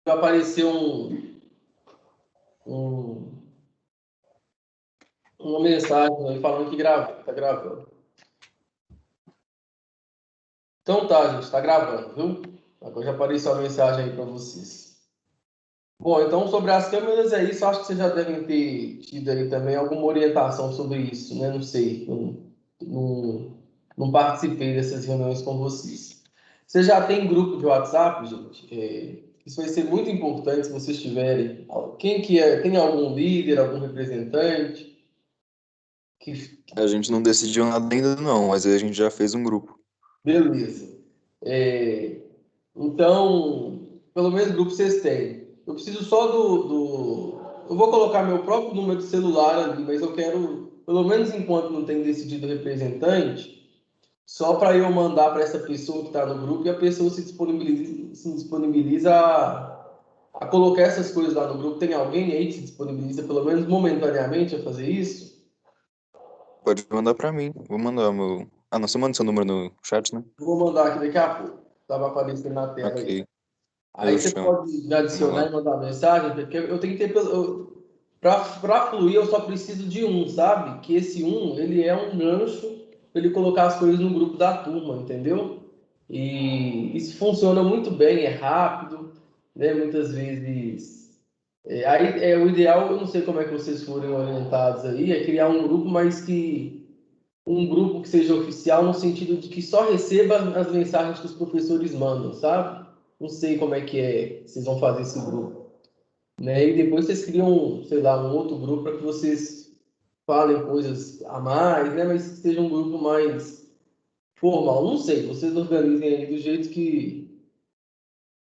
vai aparecer uma mensagem aí falando que tá gravando. Então tá, gente, tá gravando, viu? Agora já apareceu a mensagem aí para vocês. Bom, então sobre as câmeras é isso. Acho que vocês já devem ter tido aí também alguma orientação sobre isso, né? Não sei, não, não participei dessas reuniões com vocês. Você já tem grupo de WhatsApp, gente? Isso vai ser muito importante se vocês tiverem. Quem que é? Tem algum líder, algum representante? Que A gente não decidiu nada ainda não, mas a gente já fez um grupo. Beleza. É, então, pelo menos grupo vocês têm. Eu preciso só Eu vou colocar meu próprio número de celular ali, mas eu quero, pelo menos enquanto não tem decidido representante, só para eu mandar para essa pessoa que está no grupo e a pessoa se disponibiliza a colocar essas coisas lá no grupo. Tem alguém aí que se disponibiliza, pelo menos momentaneamente, a fazer isso? Pode mandar pra mim. Vou mandar meu. Ah, não, você manda seu número no chat, né? Eu vou mandar aqui daqui a pouco. Estava aparecendo na tela aí. Ok, Aí eu você chamo. pode me Vamos adicionar lá. e mandar mensagem, porque eu tenho que ter. Para fluir, eu só preciso de um, sabe? Que esse um, ele é um gancho para ele colocar as coisas no grupo da turma, entendeu? E isso funciona muito bem, é rápido, né? Muitas vezes. Aí é o ideal, eu não sei como é que vocês forem orientados aí, é criar um grupo, mas que um grupo que seja oficial no sentido de que só receba as mensagens que os professores mandam, sabe? Não sei como é que vocês vão fazer esse grupo, né? E depois vocês criam, sei lá, um outro grupo para que vocês falem coisas a mais, né? Mas que seja um grupo mais formal. Não sei, vocês organizem aí do jeito que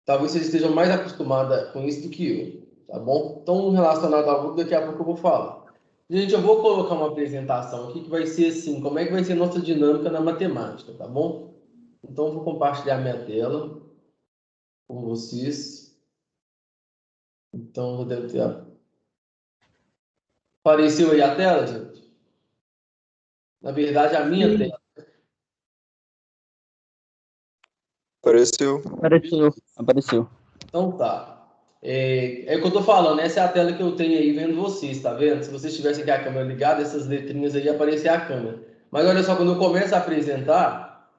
talvez vocês estejam mais acostumados com isso do que eu, tá bom? Então, relacionado ao grupo, daqui a pouco eu vou falar. Gente, eu vou colocar uma apresentação aqui que vai ser assim, como é que vai ser a nossa dinâmica na matemática, tá bom? Então, eu vou compartilhar minha tela com vocês. Então, eu devo ter... Apareceu aí a tela, gente? Na verdade, a minha Sim, tela. Apareceu. apareceu. Então, tá. É o que eu tô falando, essa é a tela que eu tenho aí vendo vocês, tá vendo? Se vocês tivessem aqui a câmera ligada, essas letrinhas aí aparecer a câmera. Mas olha só, quando eu começo a apresentar,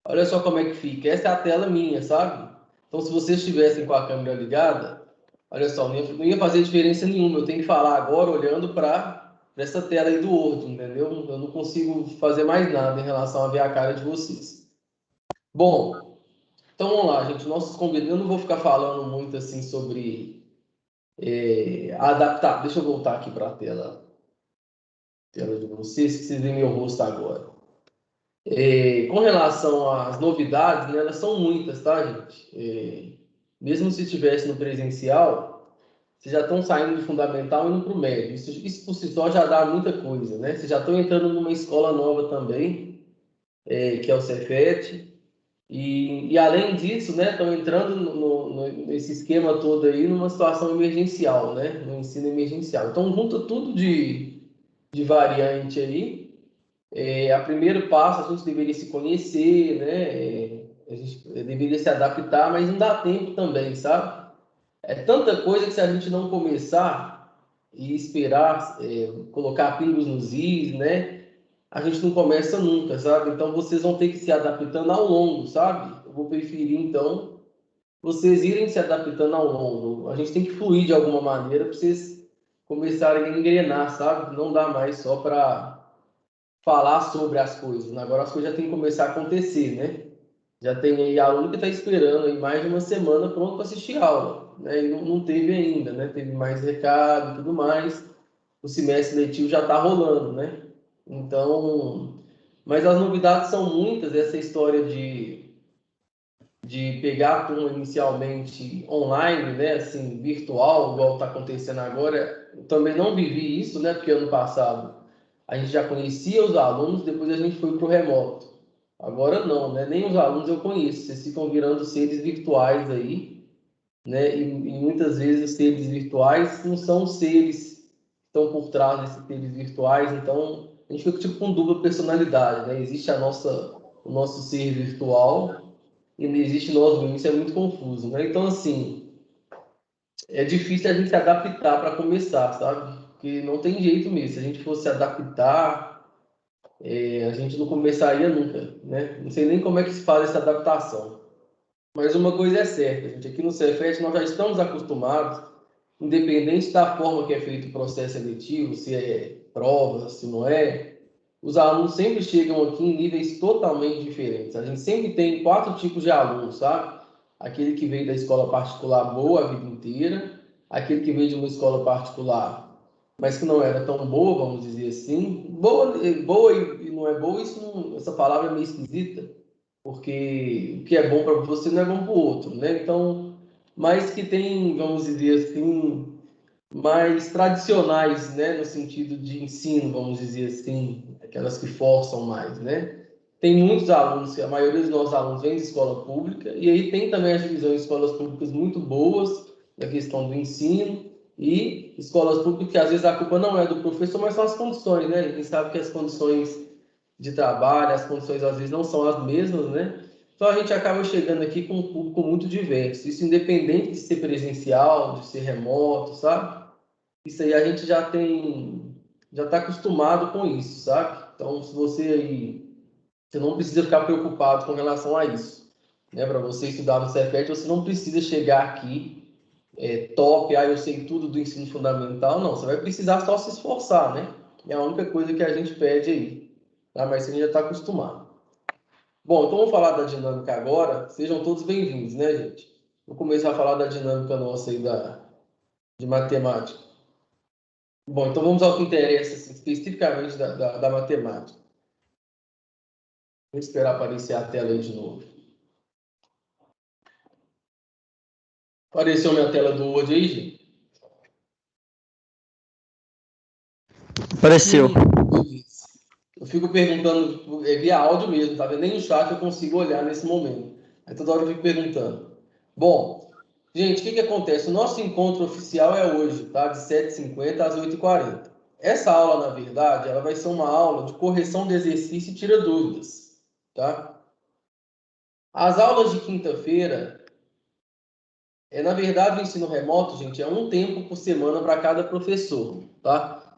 olha só como é que fica. Essa é a tela minha, sabe? Então, se vocês estivessem com a câmera ligada, olha só, não ia fazer diferença nenhuma. Eu tenho que falar agora olhando para essa tela aí do Word, entendeu? Eu não consigo fazer mais nada em relação a ver a cara de vocês. Bom, então vamos lá, gente. Nossos convidados, eu não vou ficar falando muito assim sobre adaptar. Deixa eu voltar aqui para a tela de vocês, que vocês veem meu rosto agora. Com relação às novidades, né, elas são muitas, tá, gente? Mesmo se estivesse no presencial, vocês já estão saindo do fundamental e indo para o médio. Isso por si só já dá muita coisa, né? Vocês já estão entrando numa escola nova também, que é o Cefet. E além disso, né, estão entrando nesse esquema todo aí numa situação emergencial, né, no ensino emergencial. Então, junta tudo de variante aí. A primeiro passo, a gente deveria se conhecer, né, a gente deveria se adaptar, mas não dá tempo também, sabe? É tanta coisa que se a gente não começar e esperar colocar pingos nos is, né, a gente não começa nunca, sabe? Então vocês vão ter que se adaptando ao longo, sabe? Eu vou preferir então vocês irem se adaptando ao longo. A gente tem que fluir de alguma maneira para vocês começarem a engrenar, sabe? Não dá mais só para falar sobre as coisas, né? Agora as coisas já têm que começar a acontecer, né? Já tem aí aluno que está esperando aí mais de uma semana pronto para assistir aula, né? E não teve ainda, né? Teve mais recado e tudo mais. O semestre letivo já está rolando, né? Então, mas as novidades são muitas. Essa história de pegar a turma inicialmente online, né? Assim, virtual, igual está acontecendo agora. Eu também não vivi isso, né? Porque ano passado a gente já conhecia os alunos, depois a gente foi para o remoto. Agora não, né? Nem os alunos eu conheço. Vocês ficam virando seres virtuais aí, né? E muitas vezes os seres virtuais não são os seres que estão por trás desses seres virtuais. Então a gente fica tipo com dupla personalidade, né? Existe o nosso ser virtual e não existe nós mesmos. Isso é muito confuso, né? Então assim, é difícil a gente se adaptar para começar, sabe? Porque não tem jeito mesmo. Se a gente fosse se adaptar, a gente não começaria nunca, né? Não sei nem como é que se faz essa adaptação. Mas uma coisa é certa, gente, aqui no Cefet nós já estamos acostumados, independente da forma que é feito o processo seletivo, se é prova, se não é, os alunos sempre chegam aqui em níveis totalmente diferentes. A gente sempre tem 4 tipos de alunos, sabe? Aquele que veio da escola particular boa a vida inteira, aquele que veio de uma escola particular, mas que não era tão boa, vamos dizer assim. Boa e não é boa, essa palavra é meio esquisita, porque o que é bom para você não é bom para o outro, né? Então, mas que tem, vamos dizer assim, mais tradicionais, né, no sentido de ensino, vamos dizer assim, aquelas que forçam mais, né? Tem muitos alunos, a maioria dos nossos alunos vem de escola pública, e aí tem também as divisões de escolas públicas muito boas, na questão do ensino, e escolas públicas que às vezes a culpa não é do professor, mas são as condições, né? A gente sabe que as condições de trabalho, as condições às vezes não são as mesmas, né? Então a gente acaba chegando aqui com um público muito diverso, isso independente de ser presencial, de ser remoto, sabe? Isso aí a gente já está acostumado com isso, sabe? Então, se você aí, você não precisa ficar preocupado com relação a isso, né? Para você estudar no Cefet, você não precisa chegar aqui top, eu sei tudo do ensino fundamental, não. Você vai precisar só se esforçar, né? É a única coisa que a gente pede aí, tá? Mas a gente já está acostumado. Bom, então vamos falar da dinâmica agora. Sejam todos bem-vindos, né, gente? Vou começar a falar da dinâmica nossa aí de matemática. Bom, então vamos ao que interessa, assim, especificamente da matemática. Vou esperar aparecer a tela aí de novo. Apareceu minha tela do Word aí, gente? Apareceu. Eu fico perguntando, via áudio mesmo, tá vendo? Nem no chat eu consigo olhar nesse momento. Aí toda hora eu fico perguntando. Bom, gente, o que acontece? O nosso encontro oficial é hoje, tá? De 7h50 às 8h40. Essa aula, na verdade, ela vai ser uma aula de correção de exercício e tira dúvidas, tá? As aulas de quinta-feira, na verdade, o ensino remoto, gente, é um tempo por semana para cada professor, tá?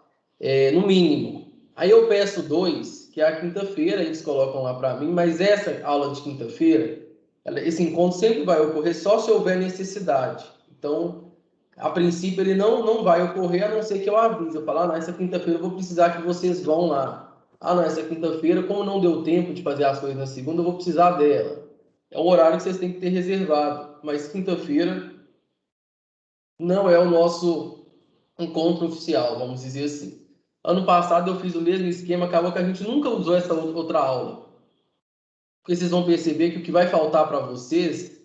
No mínimo. Aí eu peço 2, que é a quinta-feira, eles colocam lá para mim, mas essa aula de quinta-feira, esse encontro sempre vai ocorrer só se houver necessidade. Então, a princípio, ele não vai ocorrer, a não ser que eu avise. Eu falo, não, essa quinta-feira eu vou precisar que vocês vão lá. Não, essa quinta-feira, como não deu tempo de fazer as coisas na segunda, eu vou precisar dela. É um horário que vocês têm que ter reservado. Mas quinta-feira não é o nosso encontro oficial, vamos dizer assim. Ano passado eu fiz o mesmo esquema, acabou que a gente nunca usou essa outra aula. Porque vocês vão perceber que o que vai faltar para vocês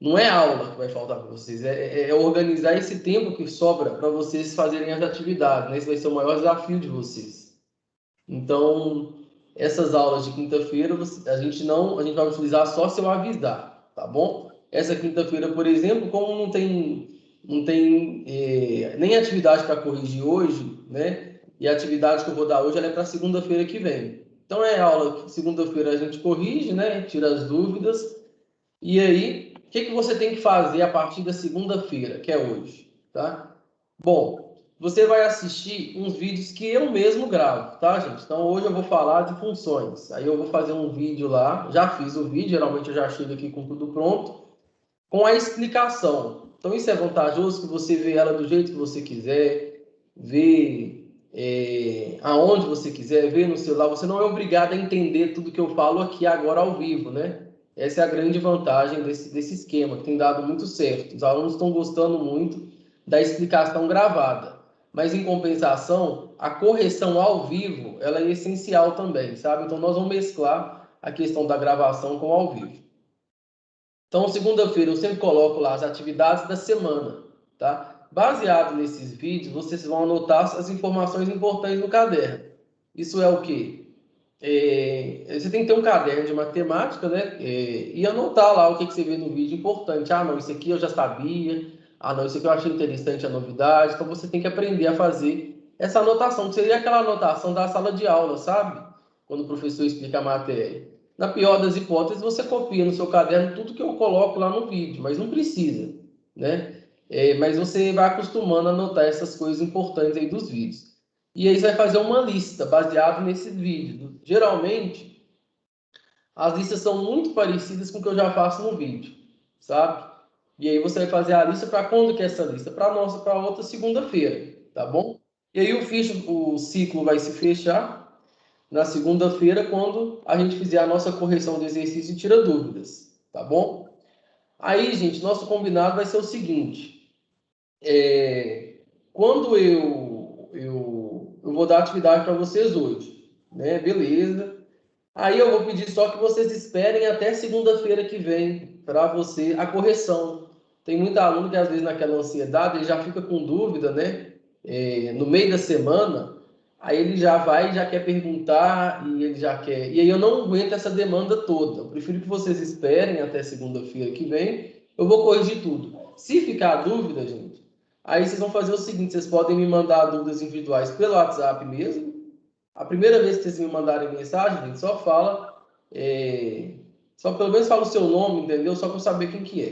não é aula que vai faltar para vocês, é organizar esse tempo que sobra para vocês fazerem as atividades, né? Esse vai ser o maior desafio de vocês. Então, essas aulas de quinta-feira a gente vai utilizar só se eu avisar, tá bom? Essa quinta-feira, por exemplo, como não tem nem atividade para corrigir hoje, né? E a atividade que eu vou dar hoje ela é para segunda-feira que vem. Então é aula que segunda-feira a gente corrige, né? Tira as dúvidas. E aí, o que você tem que fazer a partir da segunda-feira, que é hoje, tá? Bom, você vai assistir uns vídeos que eu mesmo gravo, tá, gente? Então, hoje eu vou falar de funções. Aí eu vou fazer um vídeo lá, já fiz o vídeo, geralmente eu já chego aqui com tudo pronto, com a explicação. Então, isso é vantajoso que você vê ela do jeito que você quiser, vê aonde você quiser, vê no celular. Você não é obrigado a entender tudo que eu falo aqui agora ao vivo, né? Essa é a grande vantagem desse esquema, que tem dado muito certo. Os alunos estão gostando muito da explicação gravada. Mas, em compensação, a correção ao vivo, ela é essencial também, sabe? Então, nós vamos mesclar a questão da gravação com o ao vivo. Então, segunda-feira, eu sempre coloco lá as atividades da semana, tá? Baseado nesses vídeos, vocês vão anotar as informações importantes no caderno. Isso é o quê? Você tem que ter um caderno de matemática, né? E anotar lá o que você vê no vídeo importante. Não, isso aqui eu já sabia. Não, isso aqui eu achei interessante a novidade. Então você tem que aprender a fazer essa anotação, que seria aquela anotação da sala de aula, sabe? Quando o professor explica a matéria. Na pior das hipóteses, você copia no seu caderno tudo que eu coloco lá no vídeo, mas não precisa. né? Mas você vai acostumando a anotar essas coisas importantes aí dos vídeos. E aí você vai fazer uma lista baseada nesse vídeo. Geralmente, as listas são muito parecidas com o que eu já faço no vídeo, sabe? E aí você vai fazer a lista para quando que é essa lista? Para nossa, para outra segunda-feira, tá bom? E aí o ciclo vai se fechar na segunda-feira quando a gente fizer a nossa correção do exercício e tira dúvidas, tá bom? Aí, gente, nosso combinado vai ser o seguinte: quando eu vou dar atividade para vocês hoje, né? Beleza. Aí eu vou pedir só que vocês esperem até segunda-feira que vem para você a correção. Tem muito aluno que às vezes naquela ansiedade ele já fica com dúvida, né? No meio da semana, aí ele já vai, já quer perguntar e ele já quer. E aí eu não aguento essa demanda toda. Eu prefiro que vocês esperem até segunda-feira que vem. Eu vou corrigir tudo. Se ficar dúvida, gente, aí vocês vão fazer o seguinte: vocês podem me mandar dúvidas individuais pelo WhatsApp mesmo. A primeira vez que vocês me mandarem mensagem, gente, só fala, só pelo menos fala o seu nome, entendeu? Só para eu saber quem que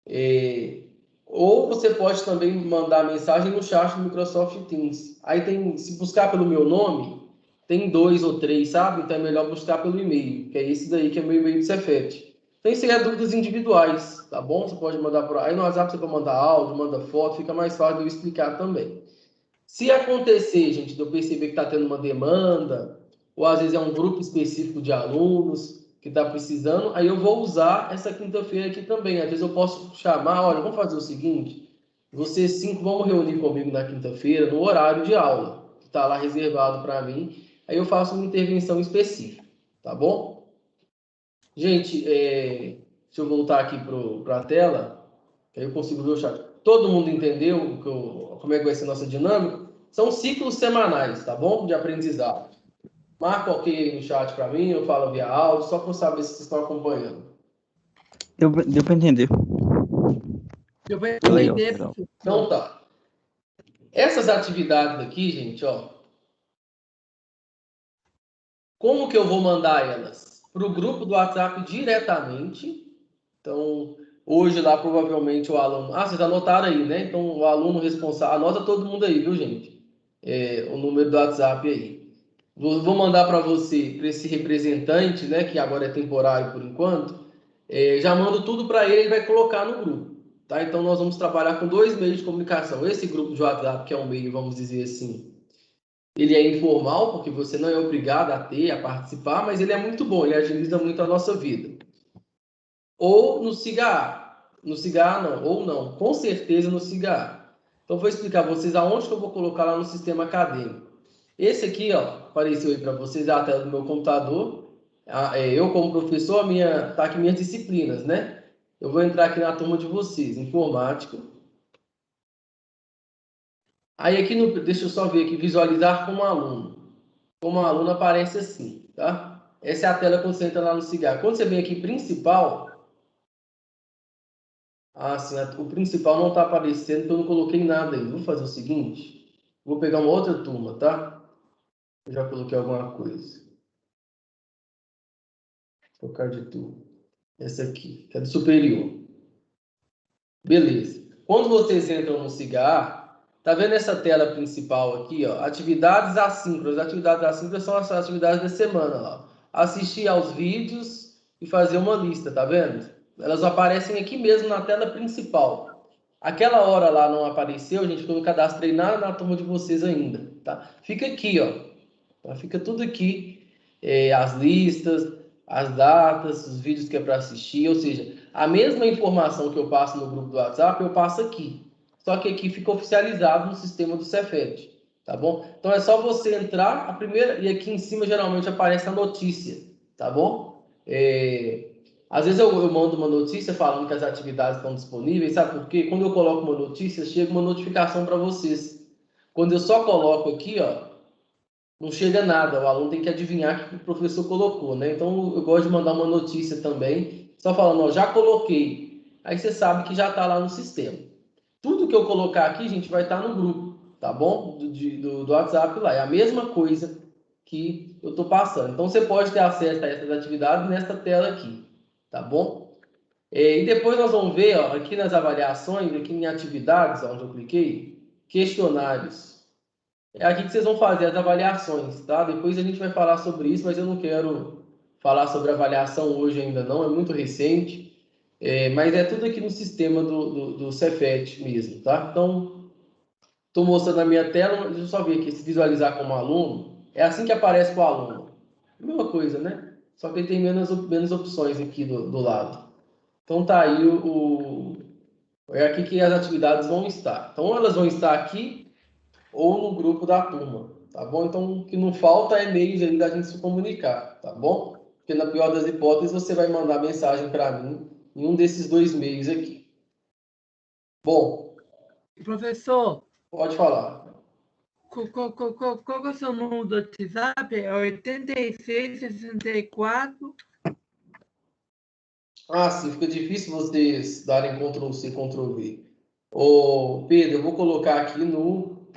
é. Ou você pode também mandar mensagem no chat do Microsoft Teams. Aí tem, se buscar pelo meu nome, tem 2 ou 3, sabe? Então é melhor buscar pelo e-mail, que é esse daí que é meu e-mail do Cefet. Então isso aí é dúvidas individuais, tá bom? Você pode mandar por aí no WhatsApp, você pode mandar áudio, manda foto, fica mais fácil de eu explicar também. Se acontecer, gente, de eu perceber que está tendo uma demanda, ou às vezes é um grupo específico de alunos que está precisando, aí eu vou usar essa quinta-feira aqui também. Às vezes eu posso chamar, olha, vamos fazer o seguinte, vocês 5 vão reunir comigo na quinta-feira, no horário de aula, que está lá reservado para mim, aí eu faço uma intervenção específica, tá bom? Gente, deixa eu voltar aqui para a tela, que aí eu consigo ver o chat. Todo mundo entendeu como é que vai ser a nossa dinâmica? São ciclos semanais, tá bom? De aprendizado. Marca ok no chat para mim, eu falo via áudio, só para eu saber se vocês estão acompanhando. Deu para entender. Eu vou Tá legal, entender. legal. Então tá. Essas atividades aqui, gente, ó. Como que eu vou mandar elas? Para o grupo do WhatsApp diretamente. Então, hoje lá provavelmente o aluno. Ah, vocês anotaram aí, né? Então, o aluno responsável. Anota todo mundo aí, viu, gente? O número do WhatsApp aí. Vou mandar para você, para esse representante, né? Que agora é temporário por enquanto. Já mando tudo para ele, ele vai colocar no grupo. Tá? Então, nós vamos trabalhar com 2 meios de comunicação. Esse grupo de WhatsApp, que é um meio, vamos dizer assim, ele é informal, porque você não é obrigado a ter, a participar, mas ele é muito bom, ele agiliza muito a nossa vida. Ou no Cigar. No Cigar não, ou não, com certeza no Cigar. Então vou explicar a vocês aonde que eu vou colocar lá no sistema acadêmico. Esse aqui, ó, apareceu aí para vocês, é a tela do meu computador. Eu como professor, tá aqui minhas disciplinas, né? Eu vou entrar aqui na turma de vocês, informática. Aí aqui deixa eu só ver aqui, visualizar como aluno. Como aluno aparece assim, tá? Essa é a tela quando você entra lá no Cigar. Quando você vem aqui principal, sim, o principal não está aparecendo, então eu não coloquei nada aí. Vou fazer o seguinte, vou pegar uma outra turma, tá? Eu já coloquei alguma coisa. Vou trocar de turma. Essa aqui, que é do superior. Beleza. Quando vocês entram no Cigar, tá vendo essa tela principal aqui, ó? Atividades assíncronas. Atividades assíncronas são as atividades da semana, ó. Assistir aos vídeos e fazer uma lista, tá vendo? Elas aparecem aqui mesmo na tela principal. Aquela hora lá não apareceu, gente, porque eu não cadastrei nada na turma de vocês ainda, tá? Fica aqui, ó. Fica tudo aqui, as listas, as datas, os vídeos que é para assistir, ou seja, a mesma informação que eu passo no grupo do WhatsApp, eu passo aqui. Só que aqui fica oficializado no sistema do Cefet, tá bom? Então é só você entrar, a primeira, e aqui em cima geralmente aparece a notícia, tá bom? Às vezes eu mando uma notícia falando que as atividades estão disponíveis, sabe por quê? Quando eu coloco uma notícia, chega uma notificação para vocês. Quando eu só coloco aqui, ó, não chega nada, o aluno tem que adivinhar o que o professor colocou, né? Então eu gosto de mandar uma notícia também, só falando, ó, já coloquei. Aí você sabe que já está lá no sistema. Tudo que eu colocar aqui, gente, vai estar no grupo, tá bom? Do WhatsApp lá. É a mesma coisa que eu estou passando. Então você pode ter acesso a essas atividades nessa tela aqui, tá bom? E depois nós vamos ver, ó, aqui nas avaliações, aqui em atividades, onde eu cliquei, questionários. É aqui que vocês vão fazer as avaliações, tá? Depois a gente vai falar sobre isso, mas eu não quero falar sobre avaliação hoje ainda não, é muito recente. Mas é tudo aqui no sistema do Cefet mesmo, tá? Então, estou mostrando na minha tela, deixa eu só ver aqui, se visualizar como aluno, é assim que aparece para o aluno. Mesma coisa, né? Só que ele tem menos opções aqui do lado. Então tá aí é aqui que as atividades vão estar. Então, elas vão estar aqui ou no grupo da turma, tá bom? Então, o que não falta é meios aí da gente se comunicar, tá bom? Porque na pior das hipóteses, você vai mandar mensagem para mim em um desses dois meios aqui. Bom, Professor, pode falar. qual que é o seu número do WhatsApp? É 86 64. Ah, sim, fica difícil vocês darem Ctrl+C, Ctrl+V. Ô, Pedro, eu vou colocar aqui no...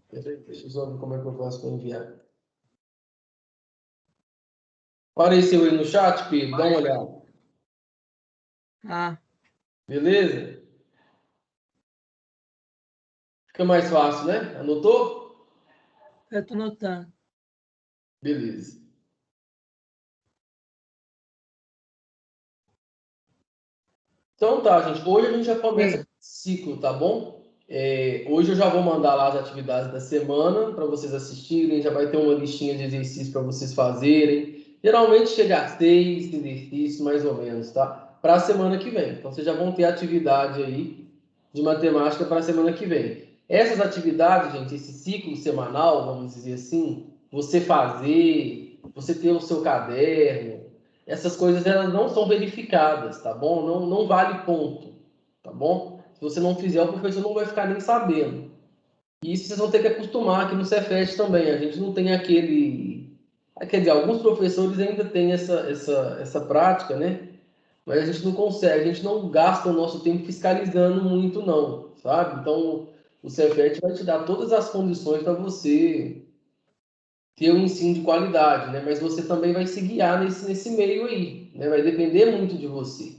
Peraí, deixa eu só ver como é que eu faço para enviar. Apareceu aí no chat, Pedro? Dá uma olhada. Ah, Beleza? Fica mais fácil, né? Anotou? eu estou notando. Beleza. Então tá, gente. Hoje a gente já começa esse ciclo, tá bom? Hoje eu já vou mandar lá as atividades da semana para vocês assistirem. Já vai ter uma listinha de exercícios para vocês fazerem. Geralmente chega a 6 exercícios, mais ou menos, tá? Para a semana que vem. Então vocês já vão ter atividade aí de matemática para a semana que vem. Essas atividades, gente, esse ciclo semanal, vamos dizer assim, você fazer, você ter o seu caderno, essas coisas elas não são verificadas, tá bom? Não vale ponto, tá bom? Se você não fizer, o professor não vai ficar nem sabendo. E isso vocês vão ter que acostumar aqui no Cefet também. A gente não tem aquele... Quer dizer, alguns professores ainda têm essa prática, né? Mas a gente não consegue, a gente não gasta o nosso tempo fiscalizando muito, não, sabe? Então, o Cefet vai te dar todas as condições para você ter um ensino de qualidade, né? Mas você também vai se guiar nesse meio aí, né? Vai depender muito de você,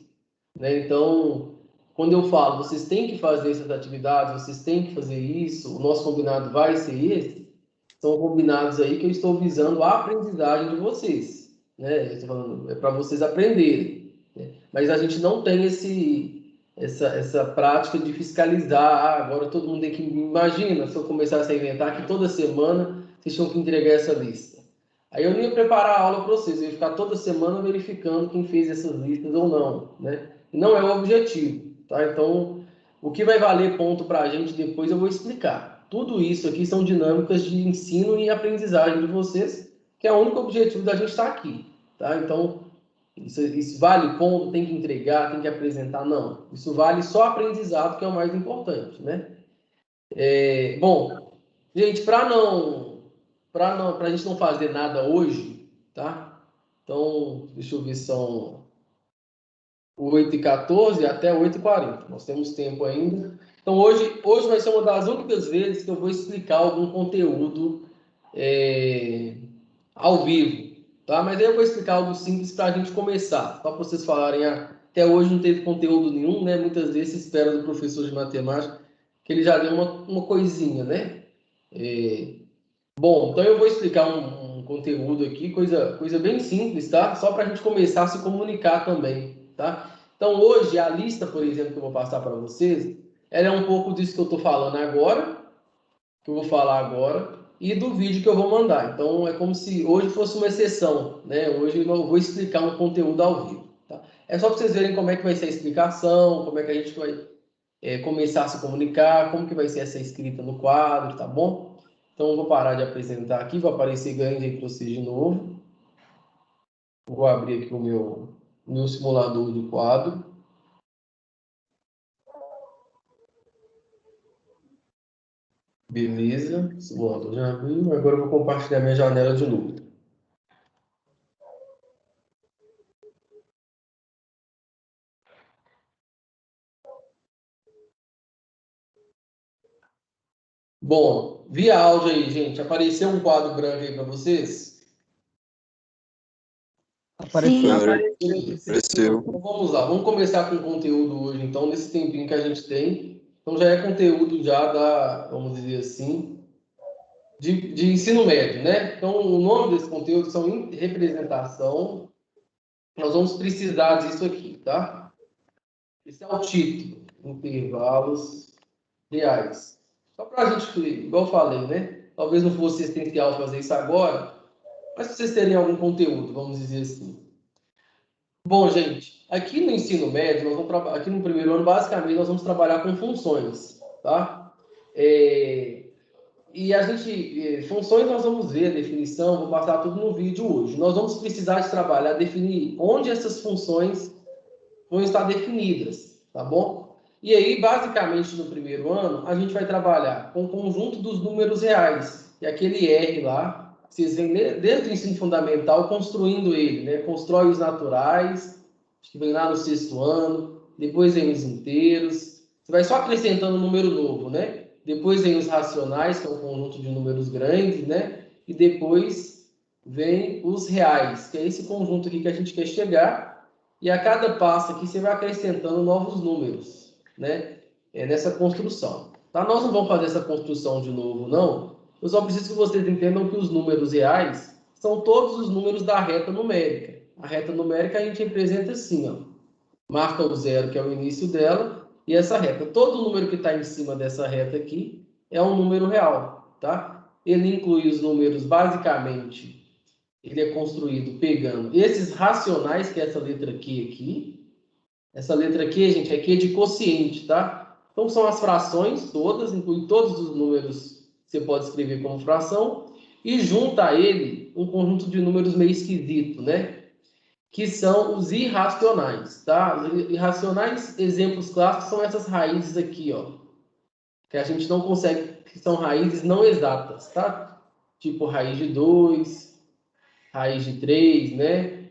né? Então, quando eu falo, vocês têm que fazer essas atividades, vocês têm que fazer isso, o nosso combinado vai ser esse, são combinados aí que eu estou visando a aprendizagem de vocês, né? Eu estou falando, é para vocês aprenderem, né? Mas a gente não tem essa prática de fiscalizar, agora todo mundo tem que... Imagina se eu começasse a inventar que toda semana vocês tinham que entregar essa lista. Aí eu não ia preparar a aula para vocês, eu ia ficar toda semana verificando quem fez essas listas ou não, né? Não é o objetivo, tá? Então, o que vai valer ponto para a gente depois eu vou explicar. Tudo isso aqui são dinâmicas de ensino e aprendizagem de vocês, que é o único objetivo da gente estar aqui, tá? Então, isso vale ponto, tem que entregar, tem que apresentar? Não. Isso vale só aprendizado, que é o mais importante, né? Bom, gente, para a gente não fazer nada hoje, tá? Então, deixa eu ver, são 8h14 até 8h40. Nós temos tempo ainda. Então, hoje vai ser uma das únicas vezes que eu vou explicar algum conteúdo ao vivo, tá? Mas aí eu vou explicar algo simples para a gente começar, só para vocês falarem, até hoje não teve conteúdo nenhum, né? Muitas vezes se espera do professor de matemática que ele já deu uma coisinha, né? Bom, então eu vou explicar um conteúdo aqui, coisa bem simples, tá? Só para a gente começar a se comunicar também, tá? Então hoje a lista, por exemplo, que eu vou passar para vocês, ela é um pouco disso que eu estou falando agora, que eu vou falar agora, e do vídeo que eu vou mandar. Então é como se hoje fosse uma exceção, né? Hoje eu vou explicar um conteúdo ao vivo, tá? É só para vocês verem como é que vai ser a explicação, como é que a gente vai começar a se comunicar, como que vai ser essa escrita no quadro, tá bom? Então eu vou parar de apresentar aqui, vou aparecer grande aí para vocês de novo. Vou abrir aqui o meu simulador de quadro. Beleza, simulador já abriu. Agora eu vou compartilhar minha janela de novo. Bom, via áudio aí, gente. Apareceu um quadro branco aí para vocês? Apareceu. Apareceu. Então vamos lá, vamos começar com o conteúdo hoje, então, nesse tempinho que a gente tem. Então já é conteúdo já vamos dizer assim, de ensino médio, né? Então o nome desse conteúdo são representação. Nós vamos precisar disso aqui, tá? Esse é o título, intervalos reais. Só para a gente, igual eu falei, né? Talvez não fosse essencial fazer isso agora, mas para vocês terem algum conteúdo, vamos dizer assim. Bom, gente, aqui no ensino médio, nós vamos aqui no primeiro ano, basicamente, nós vamos trabalhar com funções, tá? E a gente, funções nós vamos ver a definição, vou passar tudo no vídeo hoje. Nós vamos precisar de trabalhar, definir onde essas funções vão estar definidas, tá bom? E aí, basicamente, no primeiro ano, a gente vai trabalhar com o conjunto dos números reais, e aquele R lá, vocês vêm desde o ensino fundamental construindo ele, né? Constrói os naturais, acho que vem lá no sexto ano, depois vem os inteiros, você vai só acrescentando um número novo, né? Depois vem os racionais, que é um conjunto de números grandes, né? E depois vem os reais, que é esse conjunto aqui que a gente quer chegar. E a cada passo aqui você vai acrescentando novos números, né? Nessa construção. Tá? Nós não vamos fazer essa construção de novo, não. Eu só preciso que vocês entendam que os números reais são todos os números da reta numérica. A reta numérica a gente representa assim, ó. Marca o zero, que é o início dela, e essa reta. Todo número que está em cima dessa reta aqui é um número real, tá? Ele inclui os números, basicamente, ele é construído pegando esses racionais, que é essa letra Q aqui. Essa letra Q, gente, é Q de quociente, tá? Então, são as frações todas, inclui todos os números que você pode escrever como fração, e junta a ele um conjunto de números meio esquisito, né? Que são os irracionais, tá? Os irracionais, exemplos clássicos, são essas raízes aqui, ó. Que a gente não consegue, que são raízes não exatas, tá? Tipo raiz de 2, raiz de 3, né?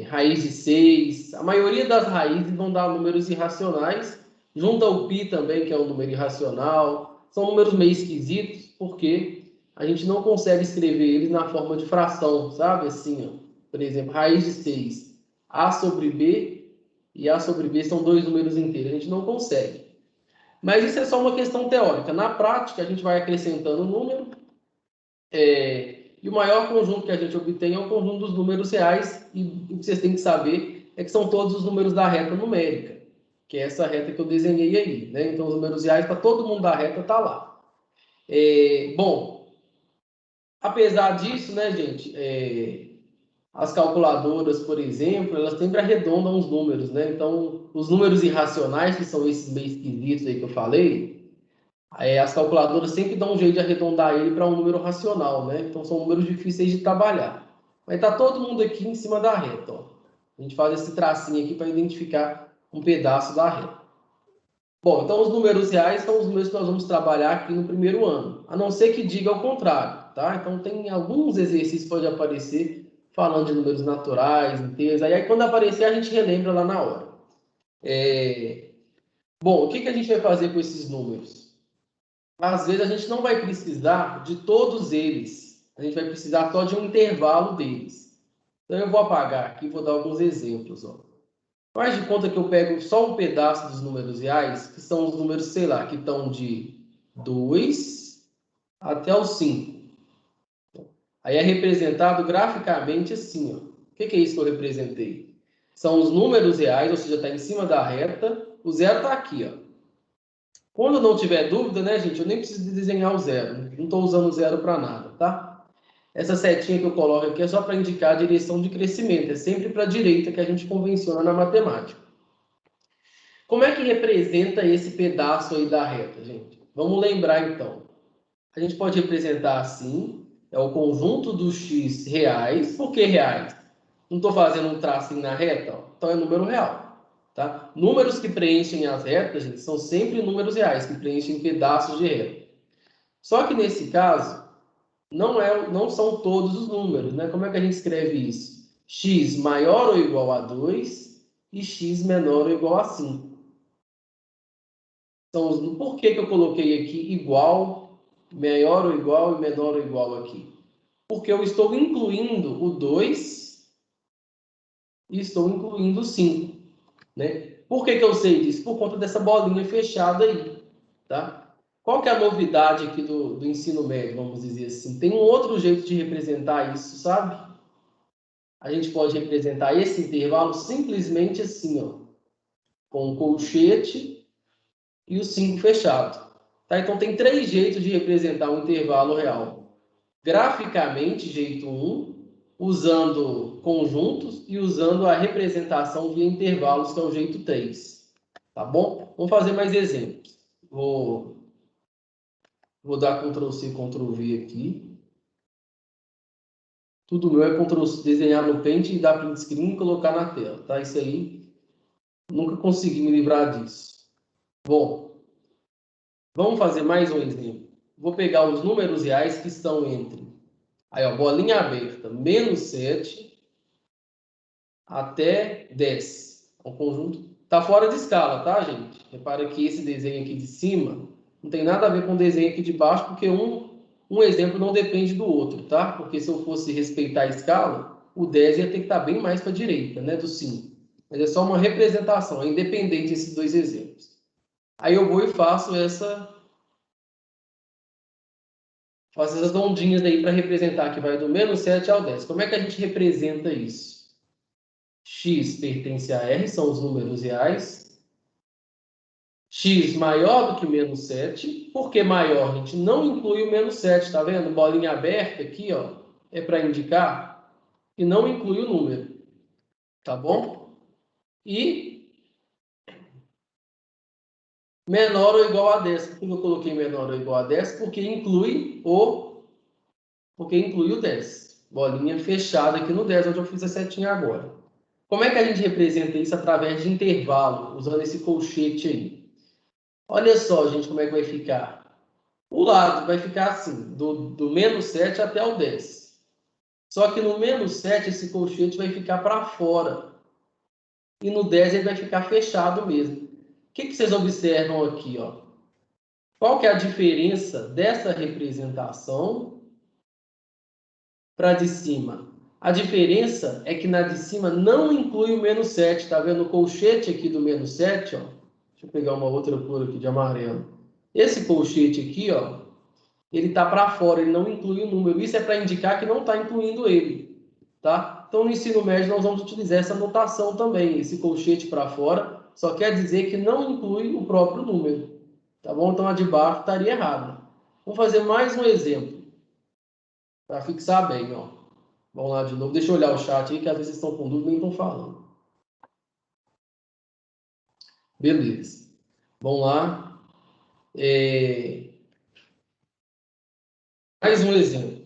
Raiz de 6. A maioria das raízes vão dar números irracionais. Junta o π também, que é um número irracional. São números meio esquisitos, porque a gente não consegue escrever eles na forma de fração, sabe? Assim, ó. Por exemplo, raiz de 6. A sobre B e A sobre B são dois números inteiros. A gente não consegue. Mas isso é só uma questão teórica. Na prática, a gente vai acrescentando o número. E o maior conjunto que a gente obtém é o conjunto dos números reais, e o que vocês têm que saber é que são todos os números da reta numérica, que é essa reta que eu desenhei aí, né? Então, os números reais para todo mundo da reta tá lá. Bom, apesar disso, né, gente, as calculadoras, por exemplo, elas sempre arredondam os números, né? Então, os números irracionais, que são esses meio esquisitos aí que eu falei, as calculadoras sempre dão um jeito de arredondar ele para um número racional, né? Então são números difíceis de trabalhar. Mas está todo mundo aqui em cima da reta, ó. A gente faz esse tracinho aqui para identificar um pedaço da reta. Bom, então os números reais são os números que nós vamos trabalhar aqui no primeiro ano. A não ser que diga o contrário, tá? Então tem alguns exercícios que pode aparecer falando de números naturais, inteiros. Aí quando aparecer a gente relembra lá na hora. Bom, o que a gente vai fazer com esses números? Às vezes a gente não vai precisar de todos eles. A gente vai precisar só de um intervalo deles. Então eu vou apagar aqui e vou dar alguns exemplos. Ó. Faz de conta que eu pego só um pedaço dos números reais, que são os números, sei lá, que estão de 2 até o 5. Aí é representado graficamente assim. Ó. O que é isso que eu representei? São os números reais, ou seja, está em cima da reta. O zero está aqui, ó. Quando não tiver dúvida, né, gente, eu nem preciso desenhar o zero. Não estou usando o zero para nada, tá? Essa setinha que eu coloco aqui é só para indicar a direção de crescimento. É sempre para a direita que a gente convenciona na matemática. Como é que representa esse pedaço aí da reta, gente? Vamos lembrar, então. A gente pode representar assim. É o conjunto dos x reais. Por que reais? Não estou fazendo um tracinho na reta, ó. Então é número real. Tá? Números que preenchem as retas, gente, são sempre números reais, que preenchem pedaços de reta. Só que nesse caso, não são todos os números. Né? Como é que a gente escreve isso? X maior ou igual a 2 e x menor ou igual a 5. Por que eu coloquei aqui igual, maior ou igual e menor ou igual aqui? Porque eu estou incluindo o 2 e estou incluindo 5. Né? Por que eu sei disso? Por conta dessa bolinha fechada aí. Tá? Qual que é a novidade aqui do ensino médio, vamos dizer assim? Tem um outro jeito de representar isso, sabe? A gente pode representar esse intervalo simplesmente assim, ó, com o colchete e o 5 fechado. Tá? Então, tem 3 jeitos de representar um intervalo real. Graficamente, jeito 1, usando conjuntos e usando a representação via intervalos, que é o jeito 3. Tá bom? Vamos fazer mais exemplos. Vou dar Ctrl+C, Ctrl+V aqui. Tudo meu é Ctrl+C, desenhar no Paint e dar print screen e colocar na tela. Tá? Isso aí, nunca consegui me livrar disso. Bom, vamos fazer mais um exemplo. Vou pegar os números reais que estão entre, aí, ó, bolinha aberta, -7 até 10. O conjunto está fora de escala, tá, gente? Repara que esse desenho aqui de cima não tem nada a ver com o desenho aqui de baixo, porque um exemplo não depende do outro, tá? Porque se eu fosse respeitar a escala, o 10 ia ter que estar bem mais para a direita, né, do 5. Mas é só uma representação, é independente desses dois exemplos. Aí eu vou e faço essas ondinhas aí para representar, que vai do -7 ao 10. Como é que a gente representa isso? X pertence a R, são os números reais. X maior do que -7. Por que maior? A gente não inclui o -7, tá vendo? Bolinha aberta aqui, ó, é para indicar que não inclui o número. Tá bom? E menor ou igual a 10. Por que eu coloquei menor ou igual a 10? Porque inclui o 10. Bolinha fechada aqui no 10, onde eu fiz a setinha agora. Como é que a gente representa isso através de intervalo, usando esse colchete aí? Olha só, gente, como é que vai ficar. O lado vai ficar assim, do -7 até o 10. Só que no -7, esse colchete vai ficar para fora. E no 10 ele vai ficar fechado mesmo. O que vocês observam aqui, ó? Qual que é a diferença dessa representação para a de cima? A diferença é que na de cima não inclui o -7. Tá vendo o colchete aqui do -7, ó? Deixa eu pegar uma outra cor aqui de amarelo. Esse colchete aqui, ó, ele está para fora, ele não inclui o número. Isso é para indicar que não está incluindo ele, tá? Então, no ensino médio, nós vamos utilizar essa notação também. Esse colchete para fora só quer dizer que não inclui o próprio número, tá bom? Então, a de baixo estaria errada. Vamos fazer mais um exemplo, para fixar bem, ó. Vamos lá de novo. Deixa eu olhar o chat aí, que às vezes estão com dúvida e nem estão falando. Beleza. Vamos lá. Mais um exemplo.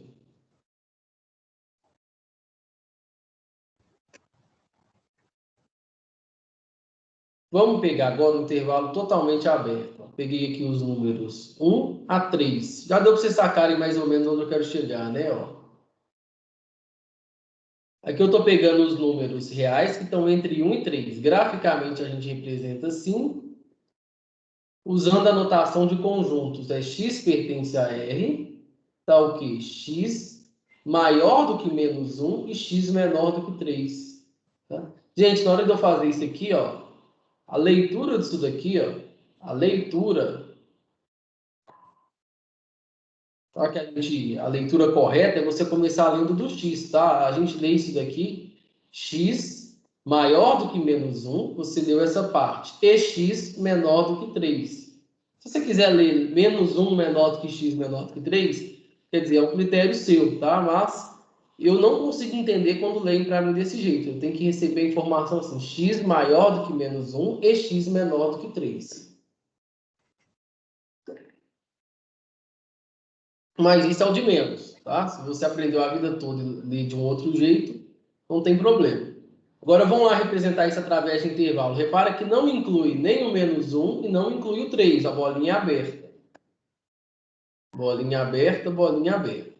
Vamos pegar agora um intervalo totalmente aberto. Peguei aqui os números 1 a 3. Já deu para vocês sacarem mais ou menos onde eu quero chegar, né? Ó. Aqui eu estou pegando os números reais que estão entre 1 e 3. Graficamente a gente representa assim, usando a notação de conjuntos. X pertence a R, tá o quê? X maior do que -1 e X menor do que 3. Tá? Gente, na hora de eu fazer isso aqui, ó, a leitura disso daqui, ó, a leitura a leitura correta é você começar lendo do x, tá? A gente lê isso daqui, x maior do que -1, você leu essa parte, e x menor do que 3. Se você quiser ler -1 menor do que x menor do que 3, quer dizer, é um critério seu, tá? Mas eu não consigo entender quando leem para mim desse jeito. Eu tenho que receber a informação assim, x maior do que -1 e x menor do que 3. Mas isso é o de menos, tá? Se você aprendeu a vida toda e ler de um outro jeito, não tem problema. Agora vamos lá representar isso através de intervalo. Repara que não inclui nem o -1 e não inclui o 3, a bolinha aberta. Bolinha aberta, bolinha aberta.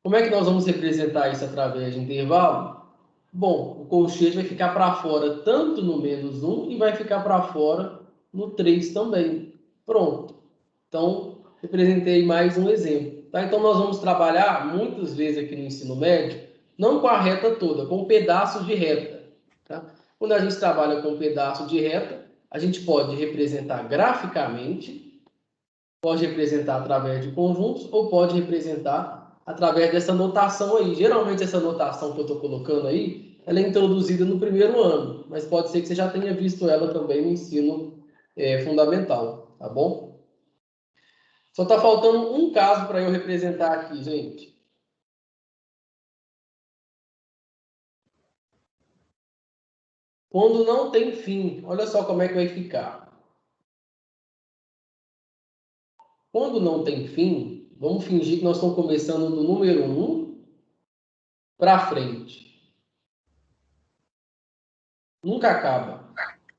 Como é que nós vamos representar isso através de intervalo? Bom, o colchete vai ficar para fora tanto no -1 e vai ficar para fora no 3 também. Pronto. Então, representei mais um exemplo. Tá? Então, nós vamos trabalhar muitas vezes aqui no ensino médio, não com a reta toda, com pedaços de reta. Tá? Quando a gente trabalha com um pedaço de reta, a gente pode representar graficamente, pode representar através de conjuntos ou pode representar através dessa notação aí. Geralmente essa notação que eu estou colocando aí, ela é introduzida no primeiro ano, mas pode ser que você já tenha visto ela também no ensino fundamental, tá bom? Só está faltando um caso para eu representar aqui, gente. Quando não tem fim, olha só como é que vai ficar. Quando não tem fim, vamos fingir que nós estamos começando do número 1 para frente. Nunca acaba.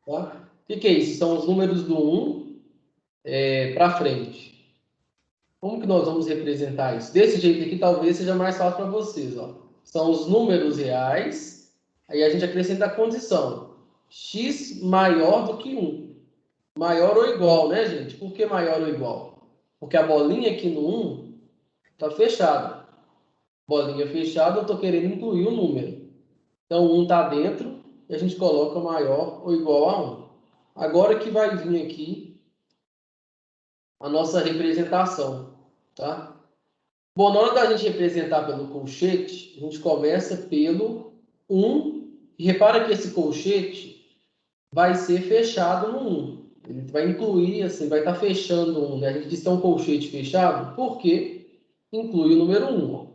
Tá? O que é isso? São os números do 1 para frente. Como que nós vamos representar isso? Desse jeito aqui talvez seja mais fácil para vocês. Ó. São os números reais, aí a gente acrescenta a condição. X maior do que 1. Maior ou igual, né, gente? Por que maior ou igual? Porque a bolinha aqui no 1 está fechada. Bolinha fechada, eu estou querendo incluir o número. Então, 1 está dentro e a gente coloca maior ou igual a 1. Agora que vai vir aqui a nossa representação, tá? Bom, na hora da gente representar pelo colchete, a gente começa pelo 1. E repara que esse colchete vai ser fechado no 1. Ele vai incluir, assim, vai estar fechando 1. Né? A gente diz que é um colchete fechado porque inclui o número 1.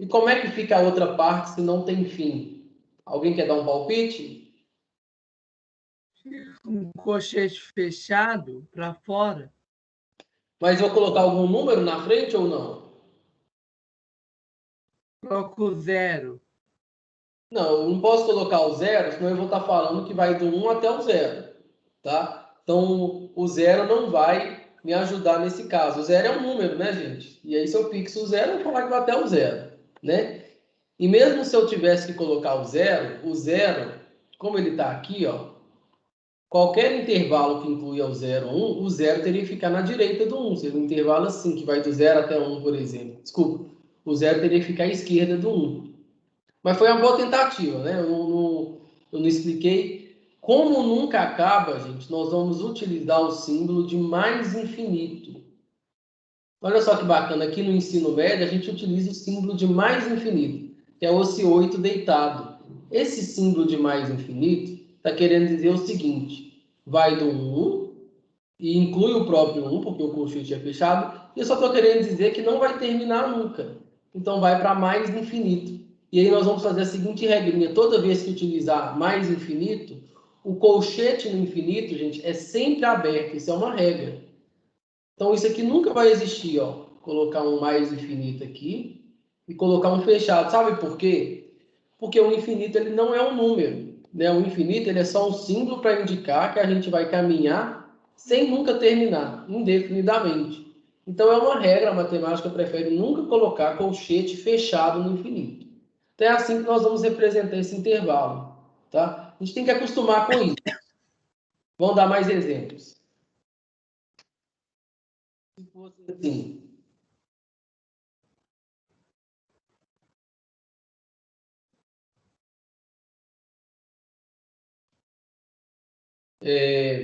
E como é que fica a outra parte se não tem fim? Alguém quer dar um palpite? Um colchete fechado para fora. Mas vou colocar algum número na frente ou não? Coloco 0. Não, eu não posso colocar o 0, senão eu vou estar falando que vai do 1 até o 0. Tá? Então, o 0 não vai me ajudar nesse caso. O 0 é um número, né, gente? E aí, se eu fixo o 0, eu vou falar que vai até o 0. Né? E mesmo se eu tivesse que colocar o 0, como ele está aqui, ó, qualquer intervalo que inclua o 0, 1, o 0 teria que ficar na direita do 1. Seria um intervalo assim, que vai do 0 até 1, por exemplo. Desculpa, o 0 teria que ficar à esquerda do 1. Mas foi uma boa tentativa, né? Eu não expliquei. Como nunca acaba, gente, nós vamos utilizar o símbolo de mais infinito. Olha só que bacana, aqui no ensino médio a gente utiliza o símbolo de mais infinito, que é o osso 8 deitado. Esse símbolo de mais infinito está querendo dizer o seguinte, vai do 1 e inclui o próprio 1, porque o colchete é fechado, e eu só estou querendo dizer que não vai terminar nunca. Então vai para mais infinito. E aí nós vamos fazer a seguinte regrinha, toda vez que utilizar mais infinito, o colchete no infinito, gente, é sempre aberto, isso é uma regra. Então, isso aqui nunca vai existir, ó. Colocar um mais infinito aqui e colocar um fechado. Sabe por quê? Porque o infinito ele não é um número, né? O infinito ele é só um símbolo para indicar que a gente vai caminhar sem nunca terminar, indefinidamente. Então, é uma regra, a matemática prefere nunca colocar colchete fechado no infinito. Então, é assim que nós vamos representar esse intervalo, tá? A gente tem que acostumar com isso. Vamos dar mais exemplos. Se fosse assim,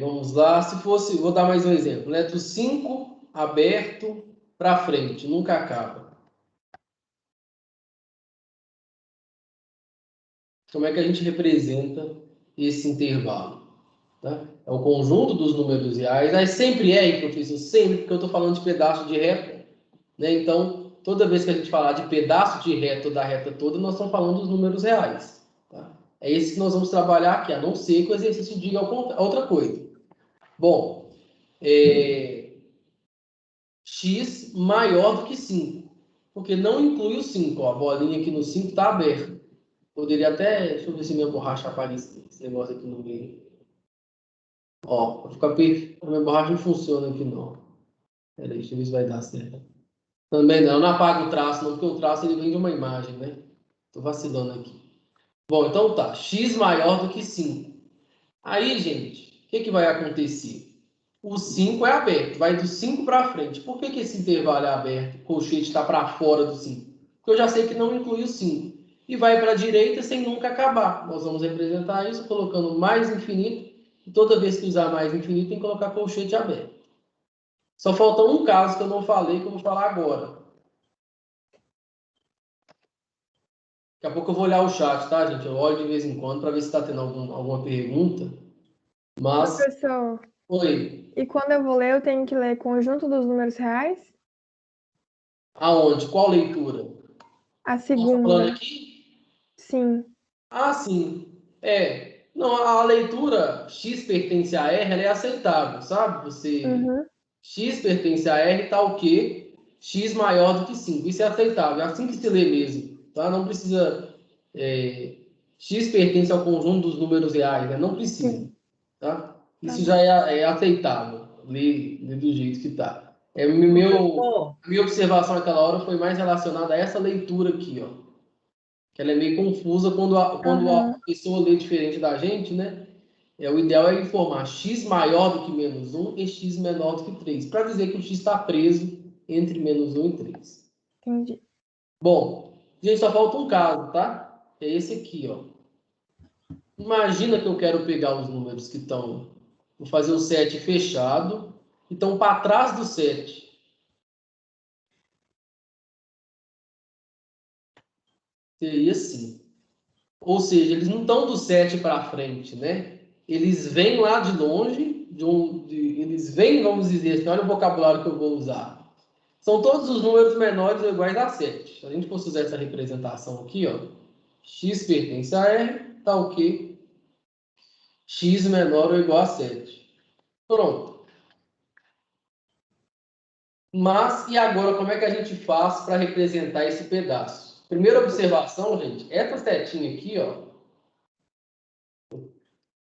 vamos lá, se fosse, vou dar mais um exemplo, né? Do 5 aberto para frente, nunca acaba. Como é que a gente representa esse intervalo? Tá? É o conjunto dos números reais, mas sempre é, professor, sempre, porque eu estou falando de pedaço de reta, né? Então, toda vez que a gente falar de pedaço de reta ou da reta toda, nós estamos falando dos números reais. Tá? É esse que nós vamos trabalhar aqui, a não ser que o exercício diga outra coisa. Bom, x maior do que 5, porque não inclui o 5. Ó, a bolinha aqui no 5 está aberta. Poderia até, deixa eu ver se minha borracha apaga esse negócio aqui no meio. Ó, para ficar perfeito, a minha borracha não funciona aqui não. Peraí, deixa eu ver se vai dar certo. Também não apaga o traço não, porque o traço ele vem de uma imagem, né? Tô vacilando aqui. Bom, então tá, x maior do que 5. Aí, gente, o que vai acontecer? O 5 é aberto, vai do 5 para frente. Por que esse intervalo é aberto? O colchete está para fora do 5? Porque eu já sei que não inclui o 5. e vai para a direita sem nunca acabar. Nós vamos representar isso colocando mais infinito, e toda vez que usar mais infinito tem que colocar colchete aberto. Só falta um caso que eu não falei, que eu vou falar agora. Daqui a pouco eu vou olhar o chat, tá, gente? Eu olho de vez em quando para ver se está tendo alguma pergunta. Mas... Professor, Oi. e quando eu vou ler, eu tenho que ler conjunto dos números reais? Aonde? Qual leitura? A Nós estamos falando segunda. aqui? Sim. Ah, sim. Não, a leitura x pertence a R, ela é aceitável, sabe? Uhum. X pertence a R, tá o quê? X maior do que 5. Isso é aceitável. É assim que se lê mesmo, tá? Não precisa... X pertence ao conjunto dos números reais, né? Não precisa, Sim. tá? Isso Tá. já é aceitável. Ler do jeito que tá. A minha observação naquela hora foi mais relacionada a essa leitura aqui, ó. Que ela é meio confusa quando a pessoa lê diferente da gente, né? O ideal é informar x maior do que menos 1 e x menor do que 3, para dizer que o x está preso entre menos 1 e 3. Entendi. Bom, gente, só falta um caso, tá? É esse aqui, ó. Imagina que eu quero pegar os números que estão... Vou fazer o 7 fechado, e estão para trás do 7. Seria assim. Ou seja, eles não estão do 7 para frente, né? Eles vêm lá de longe, eles vêm, vamos dizer assim, olha o vocabulário que eu vou usar. São todos os números menores ou iguais a 7. Se a gente fosse usar essa representação aqui, ó, x pertence a R, tá o quê? X menor ou igual a 7. Pronto. Mas, e agora, como é que a gente faz para representar esse pedaço? Primeira observação, gente, essa setinha aqui, ó,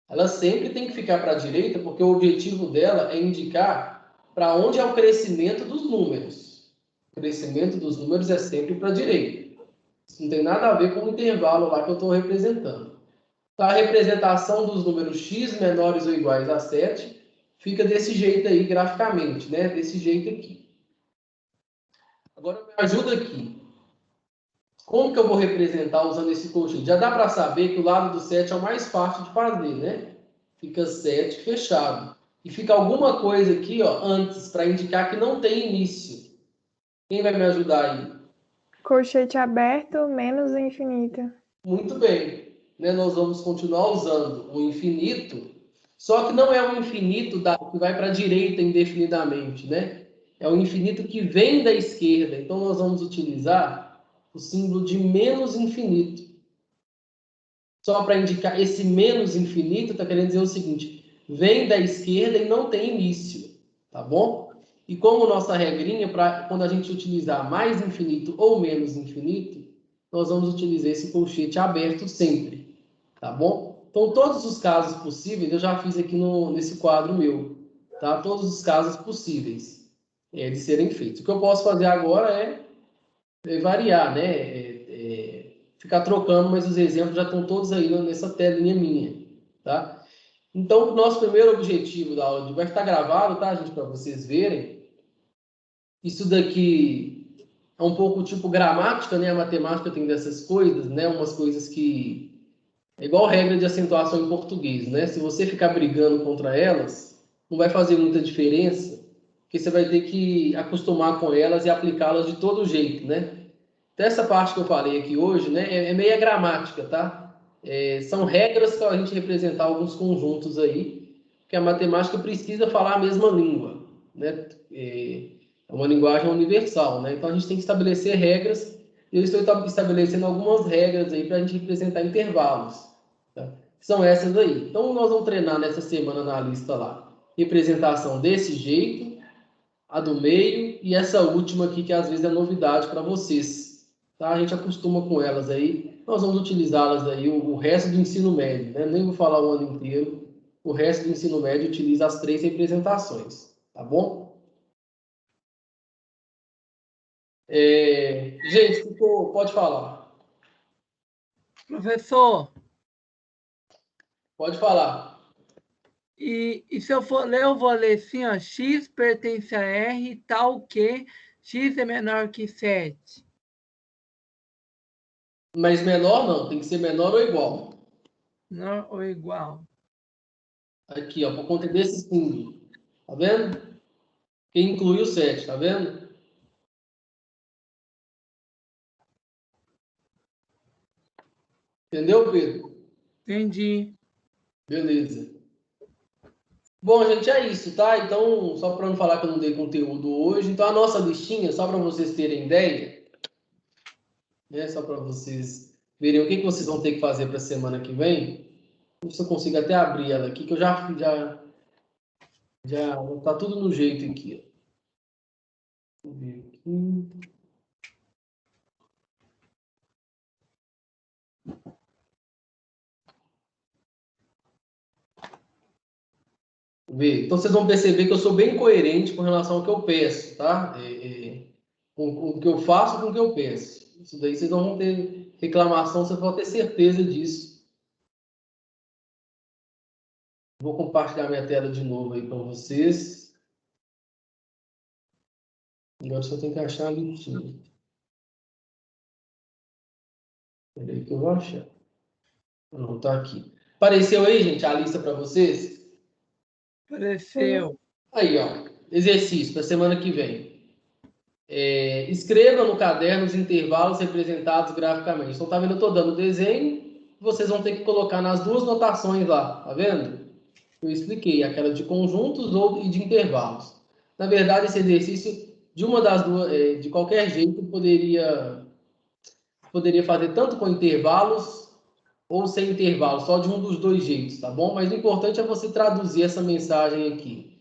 ela sempre tem que ficar para a direita, porque o objetivo dela é indicar para onde é o crescimento dos números. O crescimento dos números é sempre para a direita. Isso não tem nada a ver com o intervalo lá que eu estou representando. Então, a representação dos números x menores ou iguais a 7 fica desse jeito aí, graficamente, né? Desse jeito aqui. Agora, me ajuda aqui. Como que eu vou representar usando esse colchete? Já dá para saber que o lado do 7 é o mais fácil de fazer, né? Fica 7 fechado. E fica alguma coisa aqui, ó, antes, para indicar que não tem início. Quem vai me ajudar aí? Colchete aberto menos infinito. Muito bem. Né? Nós vamos continuar usando o infinito, só que não é o infinito que vai para a direita indefinidamente, né? É o infinito que vem da esquerda. Então, nós vamos utilizar o símbolo de menos infinito. Só para indicar, esse menos infinito está querendo dizer o seguinte: vem da esquerda e não tem início, tá bom? E como nossa regrinha, para quando a gente utilizar mais infinito ou menos infinito, nós vamos utilizar esse colchete aberto sempre, tá bom? Então, todos os casos possíveis, eu já fiz aqui nesse quadro meu, tá? Todos os casos possíveis de serem feitos. O que eu posso fazer agora é variar, né? Ficar trocando, mas os exemplos já estão todos aí nessa telinha minha, tá? Então, o nosso primeiro objetivo da aula de vai estar gravado, tá, gente, para vocês verem. Isso daqui é um pouco tipo gramática, né? A matemática tem dessas coisas, né? Umas coisas que é igual regra de acentuação em português, né? Se você ficar brigando contra elas, não vai fazer muita diferença, porque você vai ter que acostumar com elas e aplicá-las de todo jeito, né? Então, essa parte que eu falei aqui hoje, né, é meio gramática, tá? São regras para a gente representar alguns conjuntos aí, que a matemática precisa falar a mesma língua, né? É uma linguagem universal, né? Então, a gente tem que estabelecer regras, e eu estou estabelecendo algumas regras aí para a gente representar intervalos, tá? São essas aí. Então, nós vamos treinar nessa semana na lista lá, representação desse jeito, a do meio e essa última aqui, que às vezes é novidade para vocês. Tá? A gente acostuma com elas aí. Nós vamos utilizá-las aí o resto do ensino médio, né? Nem vou falar o ano inteiro. O resto do ensino médio utiliza as 3 representações. Tá bom? Gente, pode falar. Professor, Pode falar. e se eu for ler, eu vou ler assim, ó, x pertence a R, tal que x é menor que 7. Mas menor não, tem que ser menor ou igual. Não, ou igual. Aqui, ó, por conta desse símbolo. Tá vendo? Que inclui o 7, tá vendo? Entendeu, Pedro? Entendi. Beleza. Bom, gente, é isso, tá? Então, só para não falar que eu não dei conteúdo hoje, então a nossa listinha, só para vocês terem ideia, né? Só para vocês verem o que vocês vão ter que fazer para a semana que vem. Ver se eu consigo até abrir ela aqui, que eu já tá tudo no jeito aqui, ó. Deixa eu ver aqui. Ver. Então vocês vão perceber que eu sou bem coerente com relação ao que eu peço, tá? Com o que eu faço com o que eu penso. Isso daí vocês não vão ter reclamação, vocês vão ter certeza disso. Vou compartilhar minha tela de novo aí para vocês. Agora só tem que achar a listinha. Peraí que eu vou achar. Não, tá aqui. Apareceu aí, gente, a lista para vocês? Apareceu. Aí, ó. Exercício para semana que vem. Escreva no caderno os intervalos representados graficamente. Então, tá vendo? Eu estou dando o desenho, vocês vão ter que colocar nas duas notações lá, tá vendo? Eu expliquei, aquela de conjuntos e de intervalos. Na verdade, esse exercício, de uma das duas, de qualquer jeito, poderia fazer tanto com intervalos ou sem intervalos, só de um dos dois jeitos, tá bom? Mas o importante é você traduzir essa mensagem aqui.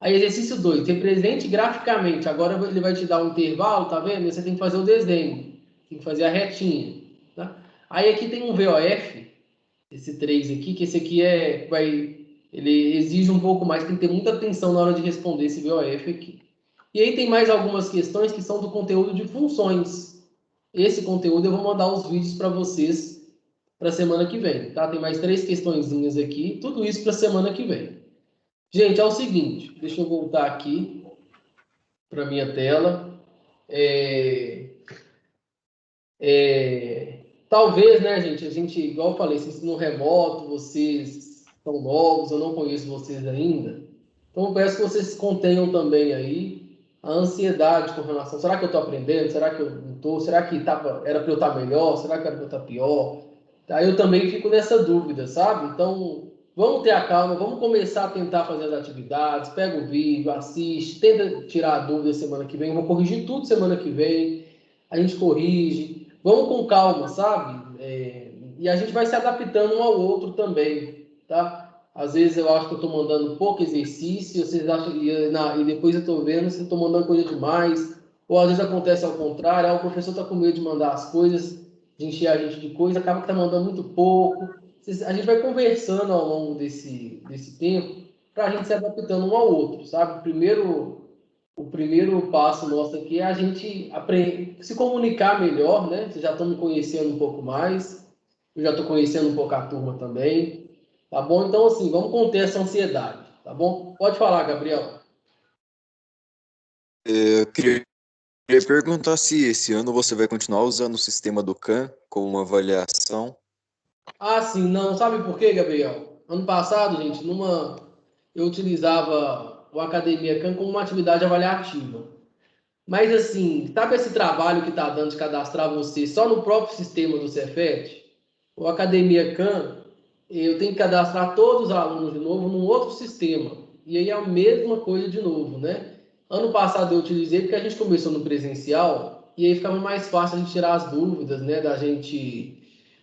Aí, exercício 2, represente graficamente. Agora ele vai te dar um intervalo, tá vendo? Você tem que fazer o desenho, tem que fazer a retinha, tá? Aí aqui tem um VOF, esse 3 aqui, que esse aqui ele exige um pouco mais, tem que ter muita atenção na hora de responder esse VOF aqui. E aí tem mais algumas questões que são do conteúdo de funções. Esse conteúdo eu vou mandar os vídeos para vocês para a semana que vem, tá? Tem mais 3 questõezinhas aqui, tudo isso para a semana que vem. Gente, é o seguinte, deixa eu voltar aqui para minha tela. Talvez, né, gente, igual eu falei, esse ensino remoto, vocês são novos, eu não conheço vocês ainda. Então, eu peço que vocês contenham também aí a ansiedade com relação, será que eu estou aprendendo? Será que eu não estou? Será que era para eu estar melhor? Será que era para eu estar pior? Aí eu também fico nessa dúvida, sabe? Então, vamos ter a calma, vamos começar a tentar fazer as atividades, pega o vídeo, assiste, tenta tirar a dúvida semana que vem, eu vou corrigir tudo semana que vem, a gente corrige, vamos com calma, sabe? E a gente vai se adaptando um ao outro também, tá? Às vezes eu acho que eu estou mandando pouco exercício, vocês acham e depois eu estou vendo se eu estou mandando coisa demais, ou às vezes acontece ao contrário, o professor está com medo de mandar as coisas, de encher a gente de coisa, acaba que está mandando muito pouco. A gente vai conversando ao longo desse tempo para a gente se adaptando um ao outro, sabe? O primeiro passo nosso aqui é a gente aprender, se comunicar melhor, né? Vocês já estão me conhecendo um pouco mais, eu já estou conhecendo um pouco a turma também, tá bom? Então, assim, vamos conter essa ansiedade, tá bom? Pode falar, Gabriel. Eu queria perguntar se esse ano você vai continuar usando o sistema do CAM como uma avaliação. Ah, sim, não, sabe por quê, Gabriel? Ano passado, gente, eu utilizava o Academia Khan como uma atividade avaliativa. Mas, assim, sabe esse trabalho que está dando de cadastrar você só no próprio sistema do Cefet? O Academia Khan, eu tenho que cadastrar todos os alunos de novo num outro sistema. E aí é a mesma coisa de novo, né? Ano passado eu utilizei porque a gente começou no presencial e aí ficava mais fácil a gente tirar as dúvidas, né? Da gente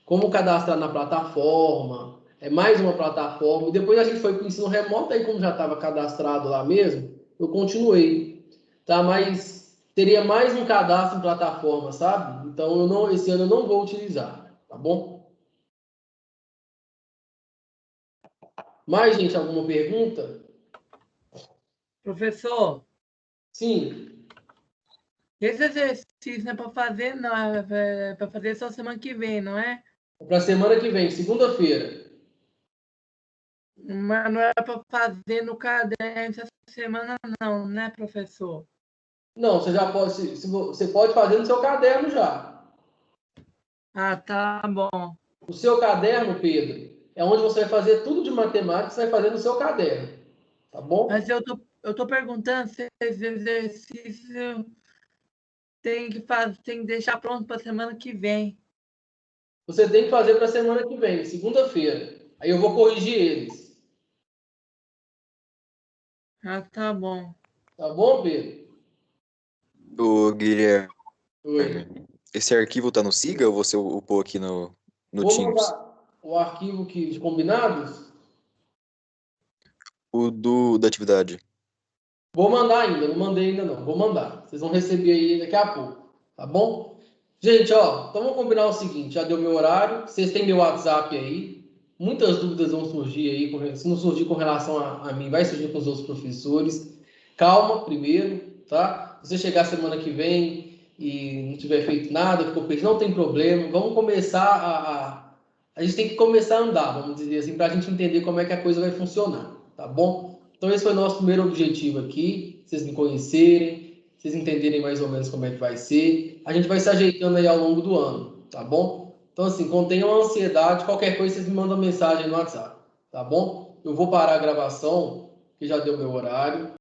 como cadastrar na plataforma, é mais uma plataforma. E depois a gente foi para o ensino remoto, aí como já estava cadastrado lá mesmo, eu continuei, tá? Mas teria mais um cadastro em plataforma, sabe? Então esse ano eu não vou utilizar, tá bom? Mais, gente, alguma pergunta? Professor, Sim. esse exercício não é para fazer, não, é para fazer só semana que vem, não é? Para semana que vem, segunda-feira. Mas não é para fazer no caderno essa semana, não, né, professor? Não, você já pode, você pode fazer no seu caderno já. Ah, tá bom. O seu caderno, Pedro, é onde você vai fazer tudo de matemática, você vai fazer no seu caderno, tá bom? Mas eu tô perguntando se esse exercício tem que deixar pronto para semana que vem. Você tem que fazer para a semana que vem, segunda-feira. Aí eu vou corrigir eles, Ah, tá bom. tá bom, Pedro? Ô, Guilherme, Oi. esse arquivo tá no Siga ou você upou aqui no Vou Teams? mandar o arquivo de combinados. Da atividade. Vou mandar ainda, não mandei ainda não. Vou mandar. Vocês vão receber aí daqui a pouco, tá bom? Gente, ó, então vamos combinar o seguinte, já deu meu horário, vocês têm meu WhatsApp aí. Muitas dúvidas vão surgir aí, se não surgir com relação a mim, vai surgir com os outros professores. Calma primeiro, tá? Se você chegar semana que vem e não tiver feito nada, ficou perdido, não tem problema. Vamos começar a gente tem que começar a andar, vamos dizer assim, para a gente entender como é que a coisa vai funcionar, tá bom? Então esse foi o nosso primeiro objetivo aqui, vocês me conhecerem, vocês entenderem mais ou menos como é que vai ser. A gente vai se ajeitando aí ao longo do ano, tá bom? Então assim, contenham a ansiedade, qualquer coisa vocês me mandam mensagem no WhatsApp, tá bom? Eu vou parar a gravação, que já deu meu horário.